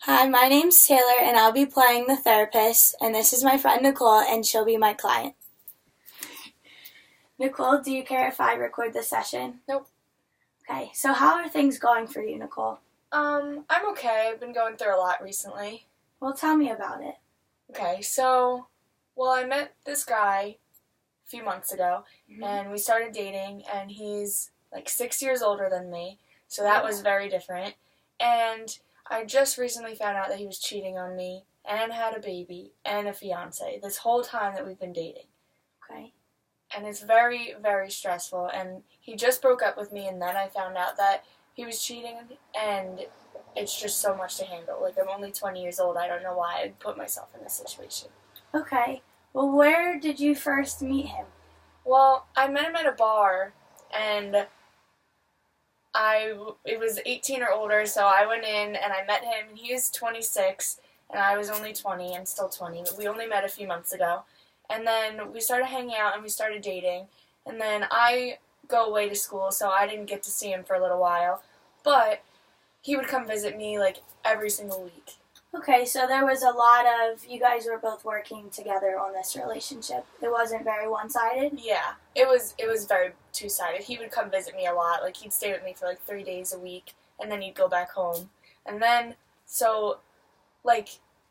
Hi, my name's Taylor, and I'll be playing the therapist, and this is my friend Nicole, and she'll be my client. Nicole, do you care if I record the session? Nope. Okay, so how are things going for you, Nicole? I'm okay. I've been going through a lot recently. Well, tell me about it. Okay, I met this guy a few months ago, and we started dating, and he's like 6 years older than me, so that was very different. And I just recently found out that he was cheating on me, and had a baby, and a fiance, this whole time that we've been dating. Okay. And it's very, very stressful, and he just broke up with me, and then I found out that he was cheating, and it's just so much to handle. Like, I'm only 20 years old. I don't know why I'd put myself in this situation. Okay. Well, where did you first meet him? Well, I met him at a bar, and it was 18 or older, so I went in, and I met him, and he was 26, and I was only 20, and still 20. We only met a few months ago. And then we started hanging out, and we started dating, and then I go away to school, so I didn't get to see him for a little while, but he would come visit me, like, every single week. Okay, so there was a lot of, you guys were both working together on this relationship. It wasn't very one-sided? Yeah, it was very two-sided. He would come visit me a lot. Like, he'd stay with me for, like, 3 days a week, and then he'd go back home. And then,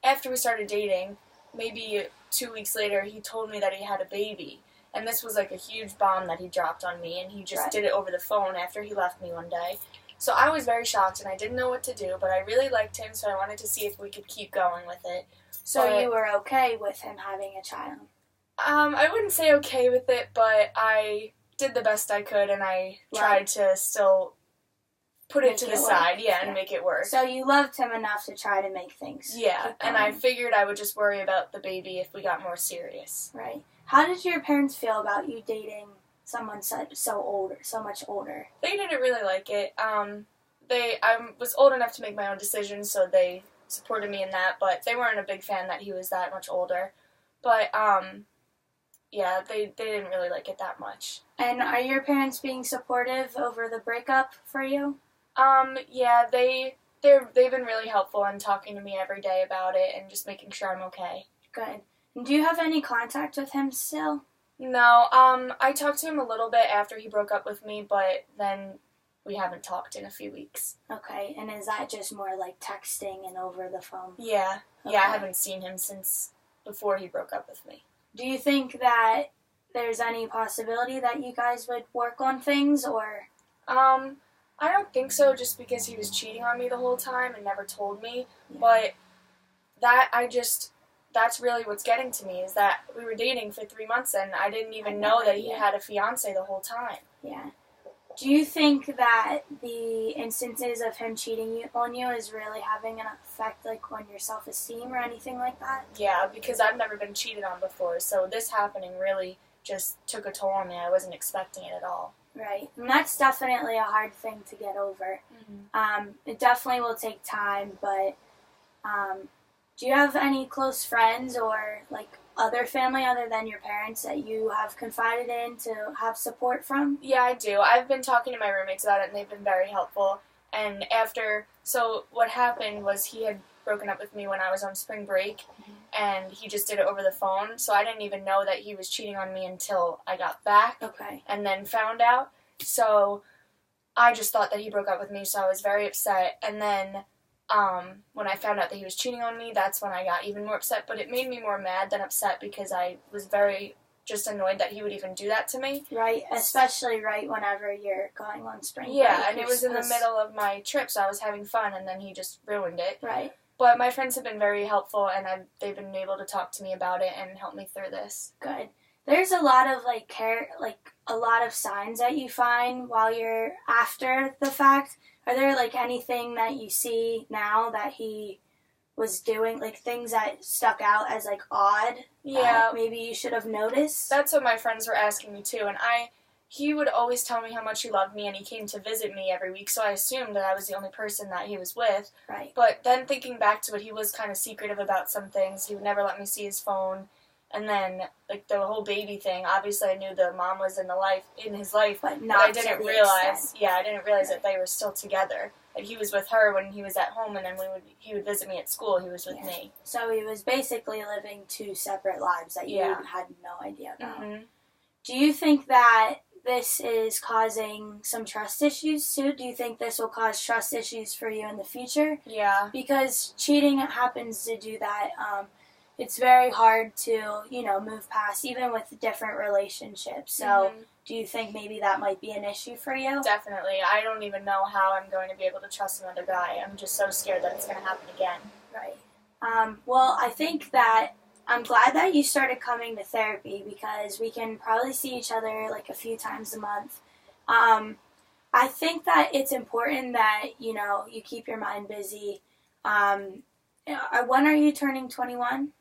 after we started dating, maybe 2 weeks later, he told me that he had a baby. And this was, like, a huge bomb that he dropped on me, and he just did it over the phone after he left me one day. So I was very shocked, and I didn't know what to do, but I really liked him, so I wanted to see if we could keep going with it. So you were okay with him having a child? I wouldn't say okay with it, but I did the best I could, and I tried to still put it to the side, and make it work. So you loved him enough to try to make things keep going. And I figured I would just worry about the baby if we got more serious. Right. How did your parents feel about you dating someone so much older? They didn't really like it. I was old enough to make my own decisions, so they supported me in that, but they weren't a big fan that he was that much older. But, they didn't really like it that much. And are your parents being supportive over the breakup for you? They've been really helpful in talking to me every day about it and just making sure I'm okay. Good. And do you have any contact with him still? No, I talked to him a little bit after he broke up with me, but then we haven't talked in a few weeks. Okay, and is that just more like texting and over the phone? Yeah. Okay. Yeah, I haven't seen him since before he broke up with me. Do you think that there's any possibility that you guys would work on things, or? I don't think so, just because he was cheating on me the whole time and never told me, but that's really what's getting to me, is that we were dating for 3 months and I didn't even know that he had a fiance the whole time. Yeah. Do you think that the instances of him cheating on you is really having an effect, like, on your self-esteem or anything like that? Yeah, because I've never been cheated on before, so this happening really just took a toll on me. I wasn't expecting it at all. Right, and that's definitely a hard thing to get over. Mm-hmm. It definitely will take time, but do you have any close friends or, like, other family other than your parents that you have confided in to have support from? Yeah, I do. I've been talking to my roommates about it, and they've been very helpful. And so what happened was he had broken up with me when I was on spring break, and he just did it over the phone, so I didn't even know that he was cheating on me until I got back, and then found out. So I just thought that he broke up with me, so I was very upset, and then when I found out that he was cheating on me, that's when I got even more upset, but it made me more mad than upset because I was very just annoyed that he would even do that to me. Right, especially right whenever you're going on spring break. Yeah, and it was in the middle of my trip, so I was having fun, and then he just ruined it. Right. But my friends have been very helpful, and they've been able to talk to me about it and help me through this. Good. There's a lot of, a lot of signs that you find while you're after the fact. Are there, anything that you see now that he was doing, things that stuck out as, odd? Yeah. Maybe you should have noticed? That's what my friends were asking me, too, and he would always tell me how much he loved me, and he came to visit me every week, so I assumed that I was the only person that he was with. Right. But then thinking back to it, he was kind of secretive about some things. He would never let me see his phone. And then, the whole baby thing, obviously I knew the mom was in his life, but I didn't realize, I didn't realize that they were still together. that he was with her when he was at home, and then he would visit me at school. He was with me. So he was basically living two separate lives that you Yeah. had no idea about. Mm-hmm. Do you think that this is causing some trust issues too? Do you think this will cause trust issues for you in the future? Yeah. Because cheating happens to do that. It's very hard to, move past, even with different relationships. So do you think maybe that might be an issue for you? Definitely. I don't even know how I'm going to be able to trust another guy. I'm just so scared that it's going to happen again. Right. Well, I think that I'm glad that you started coming to therapy because we can probably see each other like a few times a month. I think that it's important that, you keep your mind busy. When are you turning 21?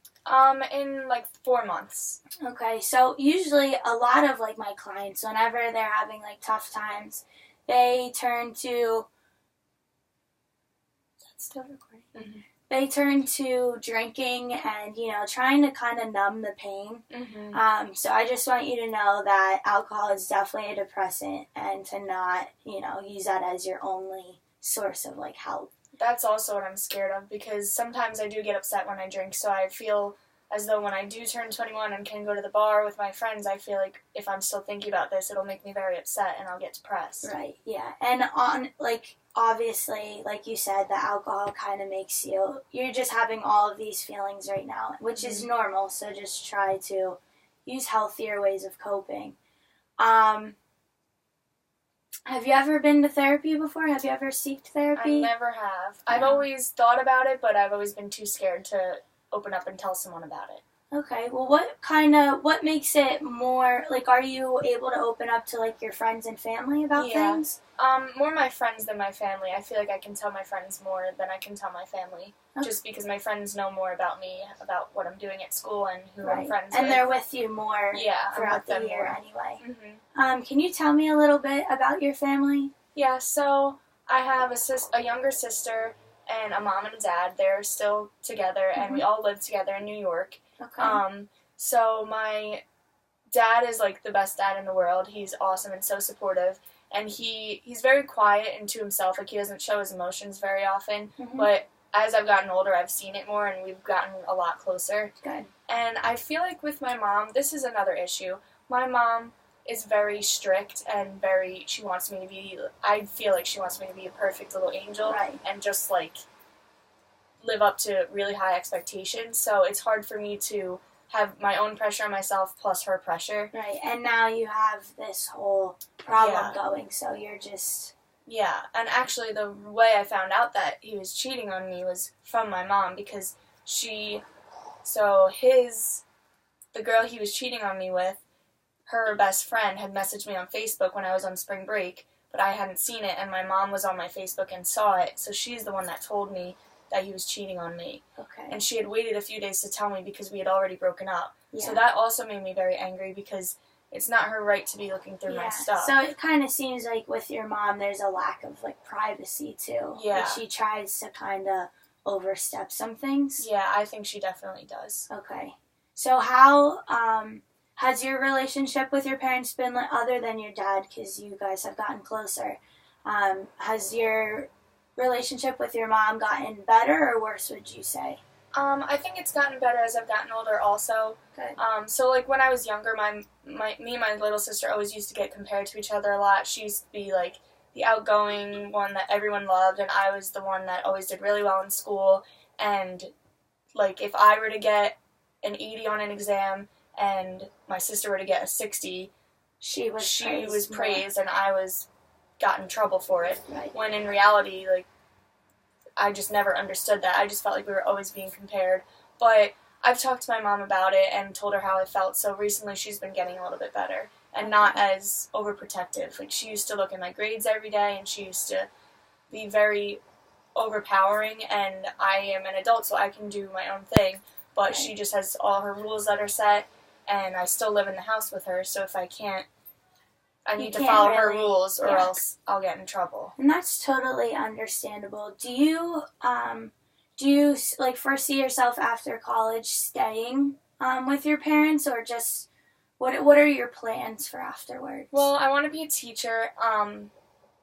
In like 4 months. Okay, so usually a lot of like my clients, whenever they're having like tough times, they turn to. Is that still recording? Mm-hmm. They turn to drinking and trying to kind of numb the pain. Mm-hmm. So I just want you to know that alcohol is definitely a depressant, and to not use that as your only source of like help. That's also what I'm scared of, because sometimes I do get upset when I drink, so I feel as though when I do turn 21 and can go to the bar with my friends, I feel like if I'm still thinking about this, it'll make me very upset and I'll get depressed. Right, yeah. And obviously, like you said, the alcohol kind of makes you're just having all of these feelings right now, which is normal, so just try to use healthier ways of coping. Have you ever been to therapy before? Have you ever sought therapy? I never have. I've always thought about it, but I've always been too scared to open up and tell someone about it. Okay, well, what makes it more, like, are you able to open up to, like, your friends and family about things? More my friends than my family. I feel like I can tell my friends more than I can tell my family. Okay. Just because my friends know more about me, about what I'm doing at school and who I'm friends with. And they're with you more throughout the year anyway. Mm-hmm. Can you tell me a little bit about your family? Yeah, so I have a younger sister and a mom and a dad. They're still together, and we all live together in New York. Okay. So my dad is like the best dad in the world. He's awesome and so supportive, and he's very quiet and to himself. Like, he doesn't show his emotions very often, but as I've gotten older, I've seen it more, and we've gotten a lot closer. Good. And I feel like with my mom, this is another issue. My mom is very strict and she wants me to be, I feel like she wants me to be a perfect little angel, and just like live up to really high expectations. So it's hard for me to have my own pressure on myself plus her pressure. Right, and now you have this whole problem going, so you're just... Yeah, and actually the way I found out that he was cheating on me was from my mom, because the girl he was cheating on me with, her best friend had messaged me on Facebook when I was on spring break, but I hadn't seen it, and my mom was on my Facebook and saw it, so she's the one that told me that he was cheating on me. Okay. And she had waited a few days to tell me because we had already broken up. Yeah. So that also made me very angry, because it's not her right to be looking through my stuff. So it kind of seems like with your mom, there's a lack of like privacy too. Yeah. Like, she tries to kind of overstep some things. Yeah, I think she definitely does. Okay. So how has your relationship with your parents been, like, other than your dad, because you guys have gotten closer? Has your relationship with your mom gotten better or worse, would you say? I think it's gotten better as I've gotten older also. Good. So like when I was younger, me and my little sister always used to get compared to each other a lot. She used to be like the outgoing one that everyone loved, and I was the one that always did really well in school. And like if I were to get an 80 on an exam and my sister were to get a 60, she was praised and I got in trouble for it. Right. When in reality, like, I just never understood that. I just felt like we were always being compared. But I've talked to my mom about it and told her how I felt, so recently she's been getting a little bit better and not as overprotective. Like, she used to look at my grades every day, and she used to be very overpowering, and I am an adult, so I can do my own thing, but she just has all her rules that are set, and I still live in the house with her, so if I can't, I need to follow her rules, or else I'll get in trouble. And that's totally understandable. Do you like foresee yourself after college staying with your parents, or just what are your plans for afterwards? Well, I want to be a teacher.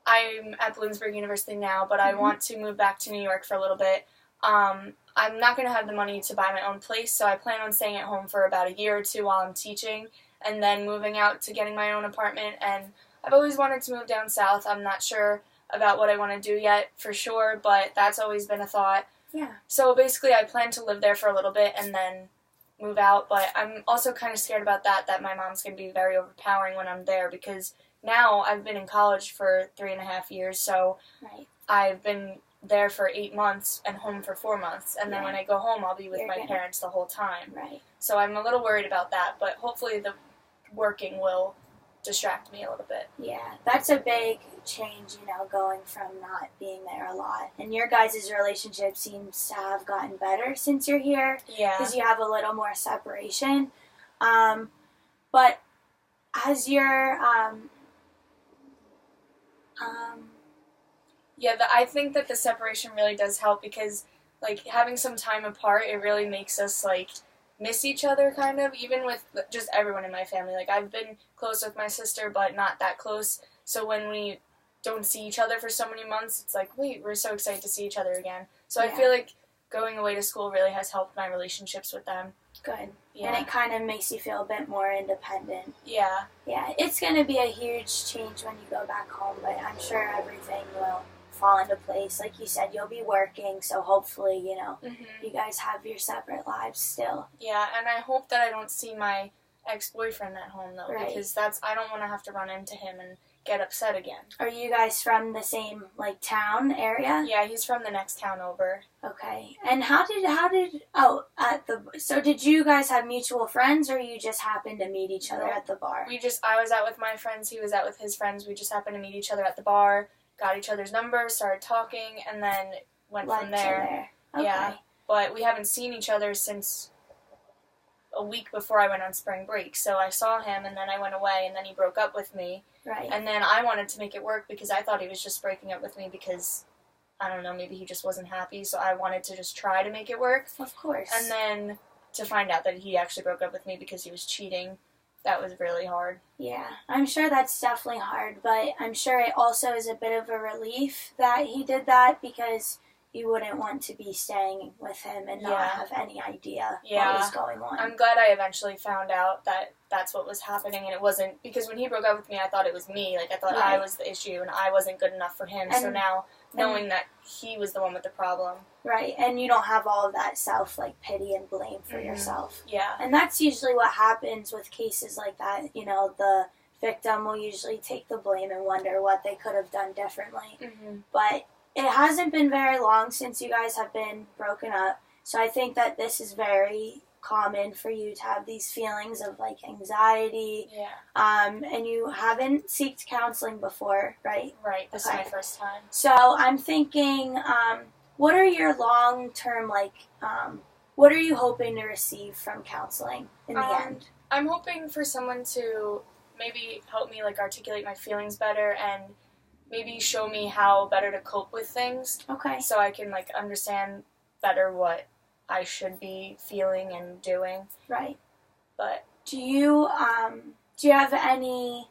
I'm at Bloomsburg University now, but I want to move back to New York for a little bit. I'm not going to have the money to buy my own place, so I plan on staying at home for about a year or two while I'm teaching, and then moving out to getting my own apartment. And I've always wanted to move down south. I'm not sure about what I want to do yet for sure, but that's always been a thought. Yeah. So basically I plan to live there for a little bit and then move out, but I'm also kind of scared about that my mom's going to be very overpowering when I'm there, because now I've been in college for 3.5 years, so Right. I've been there for 8 months and home for 4 months, and then when I go home I'll be with You're my gonna- parents the whole time. Right. So I'm a little worried about that, but hopefully the working will distract me a little bit. Yeah, that's a big change, going from not being there a lot. And your guys' relationship seems to have gotten better since you're here, Yeah. because you have a little more separation. But as your Yeah, I think that the separation really does help, because, like, having some time apart, it really makes us, like, miss each other, kind of, even with just everyone in my family. Like, I've been close with my sister, but not that close, so when we don't see each other for so many months, it's like, wait, we're so excited to see each other again. So I Yeah. feel like going away to school really has helped my relationships with them. good, Yeah. and it kind of makes you feel a bit more independent. Yeah. Yeah, it's going to be a huge change when you go back home, but I'm sure everything will fall into place. Like you said, you'll be working, so hopefully, you guys have your separate lives still. Yeah, and I hope that I don't see my ex-boyfriend at home, though, Right. because I don't want to have to run into him and get upset again. Are you guys from the same, town area? Yeah, he's from the next town over. Okay. And so did you guys have mutual friends, or you just happened to meet each other at the bar? I was out with my friends, he was out with his friends, we just happened to meet each other at the bar, got each other's numbers, started talking, and then went Led from to there. Okay. Yeah. But we haven't seen each other since a week before I went on spring break. So I saw him, and then I went away, and then he broke up with me. Right. And then I wanted to make it work, because I thought he was just breaking up with me because, I don't know, maybe he just wasn't happy. So I wanted to just try to make it work. Of course. And then to find out that he actually broke up with me because he was cheating, that was really hard. Yeah, I'm sure that's definitely hard, but I'm sure it also is a bit of a relief that he did that, because you wouldn't want to be staying with him and not Yeah. have any idea Yeah. what was going on. I'm glad I eventually found out that that's what was happening, and it wasn't, because when he broke up with me, I thought it was me. Like, I thought I Right. was the issue, and I wasn't good enough for him. So And- now, knowing that he was the one with the problem. Right, and you don't have all of that self, pity and blame for Mhm. yourself. Yeah. And that's usually what happens with cases like that. The victim will usually take the blame and wonder what they could have done differently. Mm-hmm. But it hasn't been very long since you guys have been broken up, so I think that this is very common for you to have these feelings of anxiety, Yeah. and you haven't sought counseling before, right? Right. This Okay. is my first time. So I'm thinking, what are your long-term, what are you hoping to receive from counseling in the end? I'm hoping for someone to maybe help me articulate my feelings better, and maybe show me how better to cope with things, Okay. so I can understand better what I should be feeling and doing. Right. But Do you have any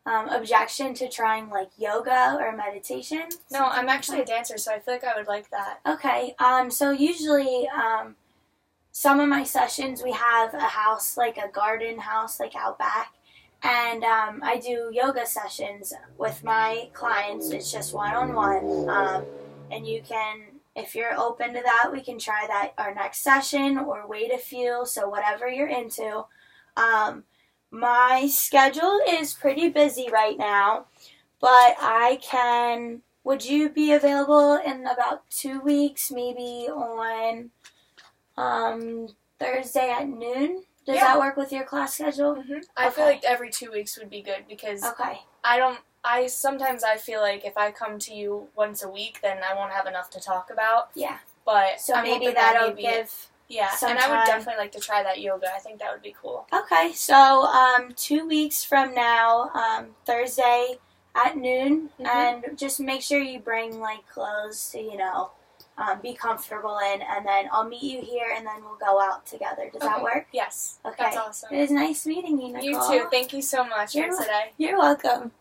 objection to trying yoga or meditation? no, I'm actually a dancer, so I feel like I would like that. Okay. So usually, some of my sessions we have a house, a garden house, out back, and I do yoga sessions with my clients. It's just one-on-one, and you can, if you're open to that, we can try that our next session or wait a few. So whatever you're into. My schedule is pretty busy right now, but would you be available in about 2 weeks, maybe on Thursday at noon? Does Yeah. that work with your class schedule? I feel Okay. like every 2 weeks would be good, because Okay. sometimes I feel like if I come to you once a week, then I won't have enough to talk about. Yeah. But So I'm maybe hoping that that'll maybe- give. Yeah, some and I would time. definitely like to try that yoga. I think that would be cool. Okay, so 2 weeks from now, Thursday at noon, Mhm. and just make sure you bring clothes to be comfortable in, and then I'll meet you here, and then we'll go out together. Does that Okay. work? Yes. Okay. That's awesome. It was nice meeting you, Nicole. You too. Thank you so much You're for today. You're welcome.